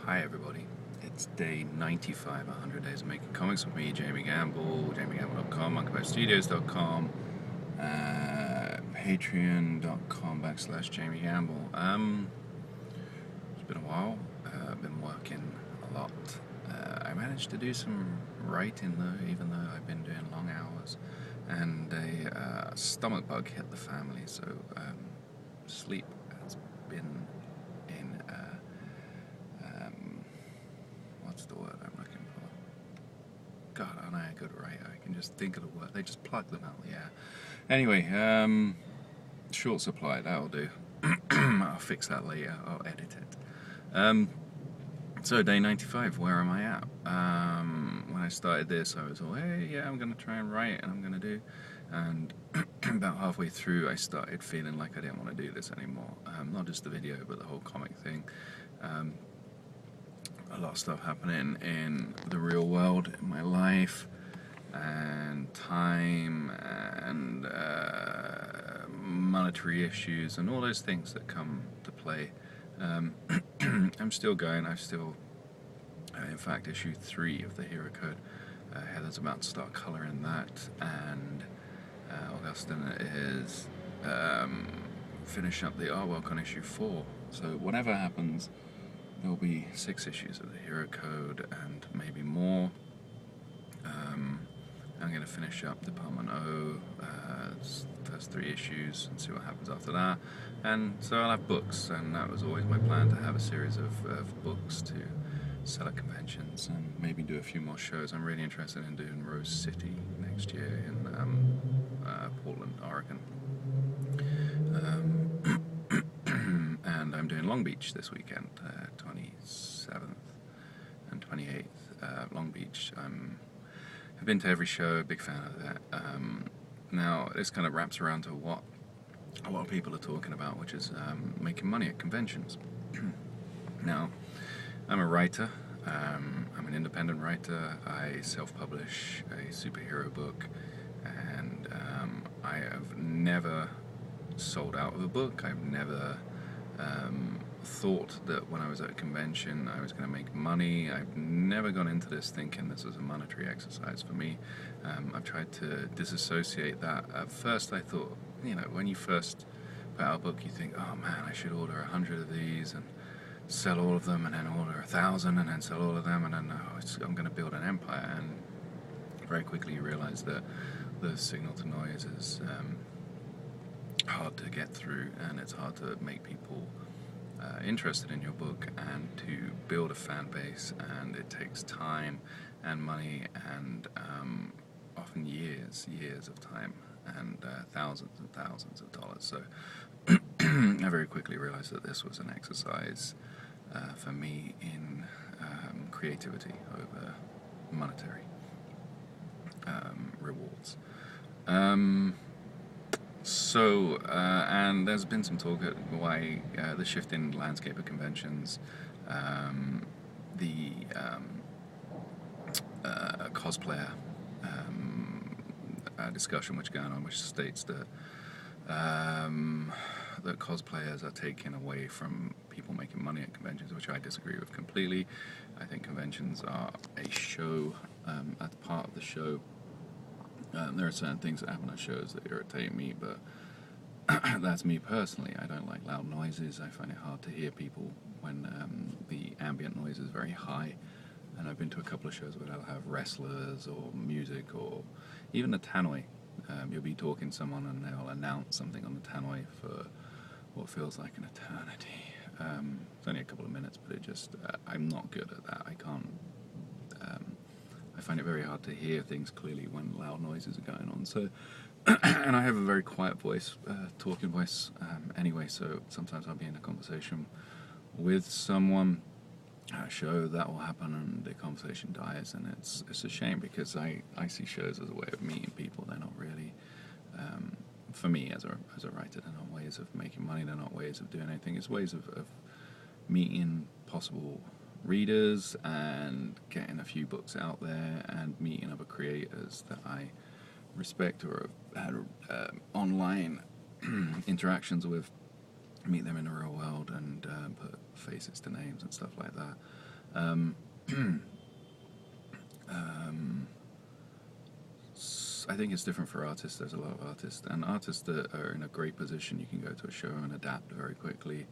Hi everybody, it's day 95, 100 Days of Making Comics with me, Jamie Gamble, jamiegamble.com, monkeyboatstudios.com, patreon.com/Jamie Gamble. It's been a while, I've been working a lot. I managed to do some writing though, even though I've been doing long hours, and a stomach bug hit the family, so sleep has been in what's the word I'm looking for? God, aren't I a good writer? I can just think of the word. They just plug them out, yeah. Anyway, short supply, that'll do. I'll fix that later. I'll edit it. So day 95, where am I at? When I started this, I was all, hey, yeah, I'm going to try and write, and I'm going to do. And about halfway through, I started feeling like I didn't want to do this anymore. Not just the video, but the whole comic thing. A lot of stuff happening in the real world, in my life, and time, and monetary issues, and all those things that come to play. I'm still going. I've still, in fact, issue 3 of the Hero Code. Heather's about to start colouring that, and Augustine is finishing up the artwork on issue 4. So whatever happens, there'll be 6 issues of the Hero Code and maybe more. I'm going to finish up Department O, first 3 issues, and see what happens after that. And so I'll have books, and that was always my plan, to have a series of books to sell at conventions and maybe do a few more shows. I'm really interested in doing Rose City next year in Portland, Oregon. And I'm doing Long Beach this weekend, 27th and 28th. Long Beach, I've been to every show, big fan of that. Now, this kind of wraps around to what a lot of people are talking about, which is making money at conventions. Now, I'm a writer. I'm an independent writer. I self-publish a superhero book, and I have never sold out of a book. I've never thought that when I was at a convention I was going to make money. I've never gone into this thinking this was a monetary exercise for me. I've tried to disassociate that. At first I thought, when you first put out a book, you think, oh man, I should order 100 of these and sell all of them, and then order 1,000 and then sell all of them, and then I'm going to build an empire. And very quickly you realize that the signal to noise is hard to get through, and it's hard to make people interested in your book and to build a fan base, and it takes time and money and often years of time and thousands and thousands of dollars. So I very quickly realized that this was an exercise for me in creativity over monetary rewards. And there's been some talk at why the shift in landscape of conventions, the cosplayer discussion which is going on, which states that that cosplayers are taken away from people making money at conventions, which I disagree with completely. I think conventions are a show. That's part of the show. There are certain things that happen at shows that irritate me, but that's me personally. I don't like loud noises. I find it hard to hear people when the ambient noise is very high. And I've been to a couple of shows where they'll have wrestlers or music, or even a tannoy. You'll be talking to someone and they'll announce something on the tannoy for what feels like an eternity. It's only a couple of minutes, but I'm not good at that. I can't. I find it very hard to hear things clearly when loud noises are going on. So, and I have a very quiet voice, talking voice anyway, so sometimes I'll be in a conversation with someone at a show, that will happen, and the conversation dies, and it's a shame, because I see shows as a way of meeting people. They're not really, for me as a writer, they're not ways of making money, they're not ways of doing anything. It's ways of meeting possible readers and getting a few books out there and meeting other creators that I respect or have had online interactions with, meet them in the real world and put faces to names and stuff like that. Um, I think it's different for artists. There's a lot of artists, and artists that are in a great position. You can go to a show and adapt very quickly,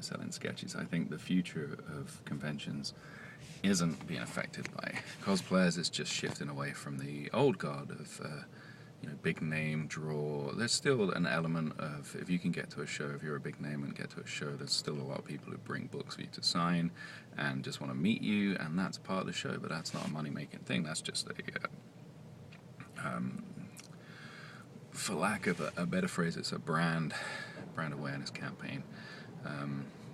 selling sketches. I think the future of conventions isn't being affected by cosplayers. It's just shifting away from the old guard of big name draw. There's still an element of, if you can get to a show, if you're a big name and get to a show, there's still a lot of people who bring books for you to sign and just want to meet you, and that's part of the show. But that's not a money-making thing. That's just for lack of a better phrase, it's a brand awareness campaign.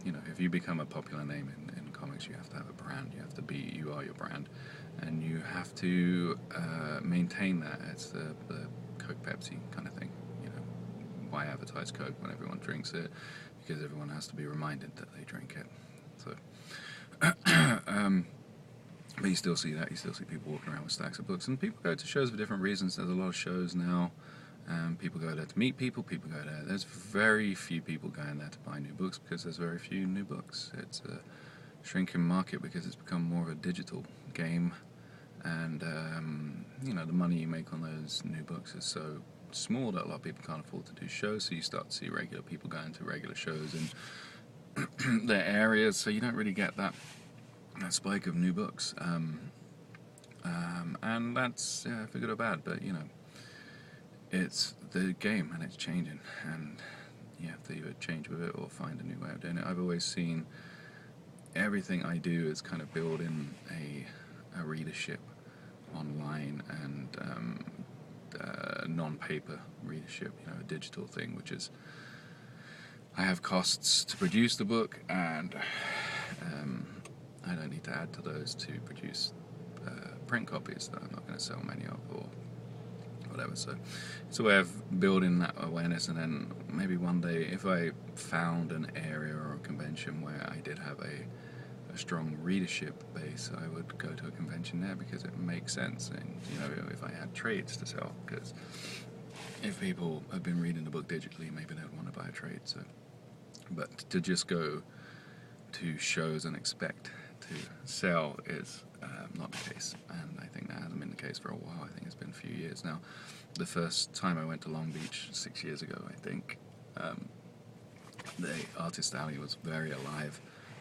If you become a popular name in comics, you have to have a brand. You are your brand, and you have to maintain that. It's the Coke Pepsi kind of thing. Why advertise Coke when everyone drinks it? Because everyone has to be reminded that they drink it. So, but you still see that. You still see people walking around with stacks of books, and people go to shows for different reasons. There's a lot of shows now. People go there to meet people. People go there. There's very few people going there to buy new books because there's very few new books. It's a shrinking market because it's become more of a digital game, and the money you make on those new books is so small that a lot of people can't afford to do shows. So you start to see regular people going to regular shows in their areas. So you don't really get that spike of new books, and that's for good or bad. But it's the game, and it's changing, and you have to either change with it or find a new way of doing it. I've always seen everything I do is kind of building a readership online, and non-paper readership, a digital thing, which is I have costs to produce the book, and I don't need to add to those to produce print copies that I'm not going to sell many of, or whatever. So it's a way of building that awareness, and then maybe one day, if I found an area or a convention where I did have a strong readership base, I would go to a convention there because it makes sense. And if I had trades to sell, because if people have been reading the book digitally, maybe they don't want to buy a trade. So, but to just go to shows and expect to sell is not the case, and I think that hasn't been the case for a while. I think it's been a few years now. The first time I went to Long Beach 6 years ago, I think, the Artist Alley was very alive.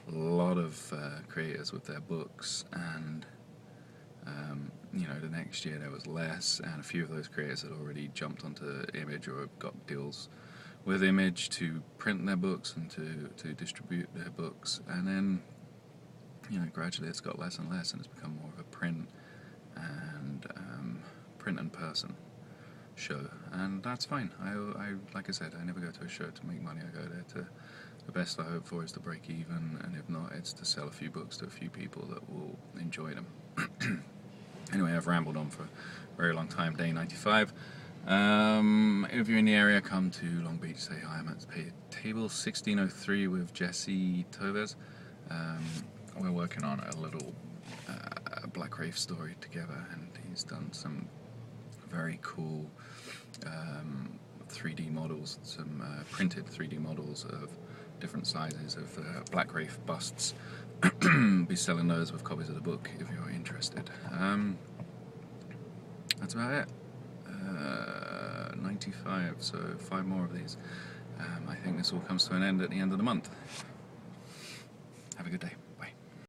A lot of creators with their books, and the next year there was less, and a few of those creators had already jumped onto Image or got deals with Image to print their books and to distribute their books, and then gradually it's got less and less, and it's become more of a print and person show, and that's fine. I like I said, I never go to a show to make money. I go there to, the best I hope for is to break even, and if not, it's to sell a few books to a few people that will enjoy them. Anyway, I've rambled on for a very long time. Day 95. If you're in the area, come to Long Beach, say hi. I'm at table 1603 with Jesse Toves. We're working on a little Black Wraith story together, and he's done some very cool 3D models, some printed 3D models of different sizes of Black Wraith busts. Be selling those with copies of the book if you're interested. That's about it. 95, so 5 more of these. I think this all comes to an end at the end of the month. Have a good day.